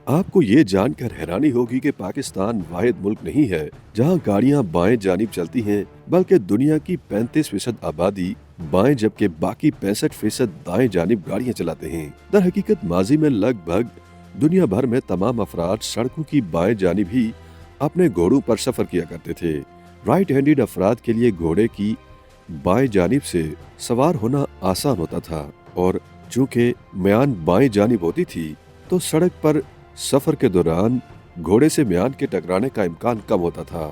آپ کو یہ جان کر حیرانی ہوگی کہ پاکستان واحد ملک نہیں ہے جہاں گاڑیاں بائیں جانب چلتی ہیں، بلکہ دنیا کی 35% آبادی بائیں جبکہ باقی 65% دائیں جانب گاڑیاں چلاتے ہیں۔ در حقیقت ماضی میں لگ بھگ دنیا بھر میں تمام افراد سڑکوں کی بائیں جانب ہی اپنے گھوڑوں پر سفر کیا کرتے تھے۔ رائٹ ہینڈڈ افراد کے لیے گھوڑے کی بائیں جانب سے سوار ہونا آسان ہوتا تھا، اور چونکہ میان بائیں جانب ہوتی تھی تو سڑک پر سفر کے دوران گھوڑے سے میان کے ٹکرانے کا امکان کم ہوتا تھا۔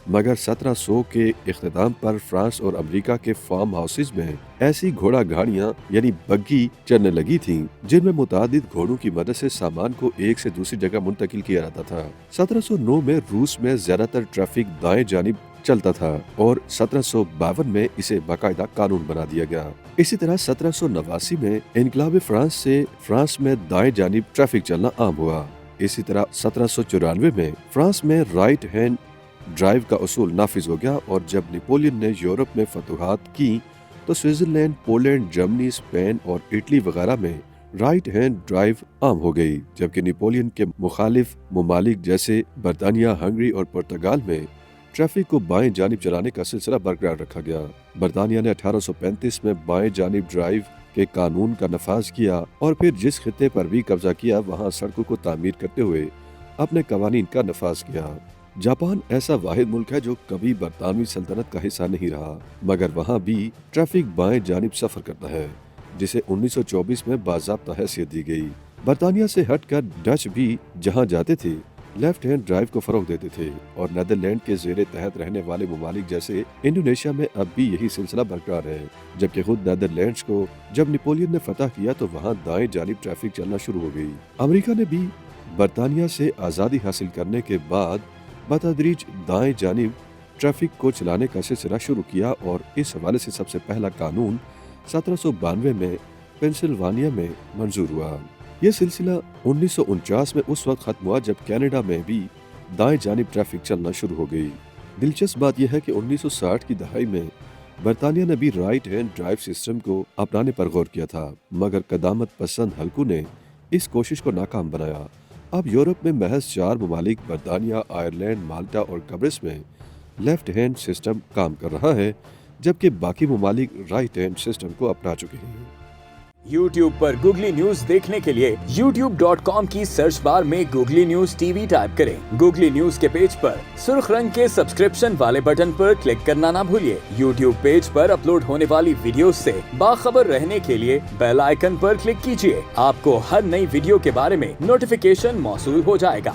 مگر 1700 کے اختتام پر فرانس اور امریکہ کے فارم ہاؤسز میں ایسی گھوڑا گاڑیاں یعنی بگی چلنے لگی تھیں جن میں متعدد گھوڑوں کی مدد سے سامان کو ایک سے دوسری جگہ منتقل کیا جاتا تھا۔ 1709 میں روس میں زیادہ تر ٹریفک دائیں جانب چلتا تھا اور 1752 میں اسے باقاعدہ قانون بنا دیا گیا۔ اسی طرح 1789 میں انقلاب فرانس سے فرانس میں دائیں جانب ٹریفک چلنا عام ہوا۔ اسی طرح 1794 میں فرانس میں رائٹ ہینڈ ڈرائیو کا اصول نافذ ہو گیا، اور جب نیپولین نے یورپ میں فتوحات کی تو سوئٹزرلینڈ، پولینڈ، جرمنی، اسپین اور اٹلی وغیرہ میں رائٹ ہینڈ ڈرائیو عام ہو گئی، جبکہ نیپولین کے مخالف ممالک جیسے برطانیہ، ہنگری اور پرتگال میں ٹریفک کو بائیں جانب چلانے کا سلسلہ برقرار رکھا گیا۔ برطانیہ نے 1835 میں بائیں جانب ڈرائیو کے قانون کا نفاذ کیا اور پھر جس خطے پر بھی قبضہ کیا وہاں سڑکوں کو تعمیر کرتے ہوئے اپنے قوانین کا نفاذ کیا۔ جاپان ایسا واحد ملک ہے جو کبھی برطانوی سلطنت کا حصہ نہیں رہا، مگر وہاں بھی ٹریفک بائیں جانب سفر کرتا ہے، جسے 1924 میں باضابطہ حیثیت دی گئی۔ برطانیہ سے ہٹ کر ڈچ بھی جہاں جاتے تھے لیفٹ ہینڈ ڈرائیو کو فروغ دیتے تھے، اور نیدرلینڈ کے زیر تحت رہنے والے ممالک جیسے انڈونیشیا میں اب بھی یہی سلسلہ برقرار ہے، جبکہ خود نیدرلینڈز کو جب نیپولین نے فتح کیا تو وہاں دائیں جانب ٹریفک چلنا شروع ہو گئی۔ امریکہ نے بھی برطانیہ سے آزادی حاصل کرنے کے بعد بتدریج دائیں جانب ٹریفک کو چلانے کا سلسلہ شروع کیا، اور اس حوالے سے سب سے پہلا قانون 1792 میں پینسلوانیا میں منظور ہوا۔ یہ سلسلہ 1949 میں اس وقت ختم ہوا جب کینیڈا میں بھی دائیں جانب ٹریفک چلنا شروع ہو گئی۔ دلچسپ بات یہ ہے کہ 1960 کی دہائی میں برطانیہ نے بھی رائٹ ہینڈ ڈرائیو سسٹم کو اپنانے پر غور کیا تھا، مگر قدامت پسند حلقوں نے اس کوشش کو ناکام بنایا۔ اب یورپ میں محض 4 ممالک برطانیہ، آئرلینڈ، مالٹا اور قبرص میں لیفٹ ہینڈ سسٹم کام کر رہا ہے، جبکہ باقی ممالک رائٹ ہینڈ سسٹم کو اپنا چکے ہیں۔ YouTube پر گوگلی نیوز دیکھنے کے لیے youtube.com کی سرچ بار میں googly news T V type کریں۔ گوگلی نیوز کے پیج پر سرخ رنگ کے سبسکرپشن والے بٹن پر کلک کرنا نہ بھولیے۔ YouTube پیج پر اپلوڈ ہونے والی ویڈیوز سے باخبر رہنے کے لیے بیل آئیکن پر کلک کیجیے۔ آپ کو ہر نئی ویڈیو کے بارے میں نوٹیفیکیشن موصول ہو جائے گا۔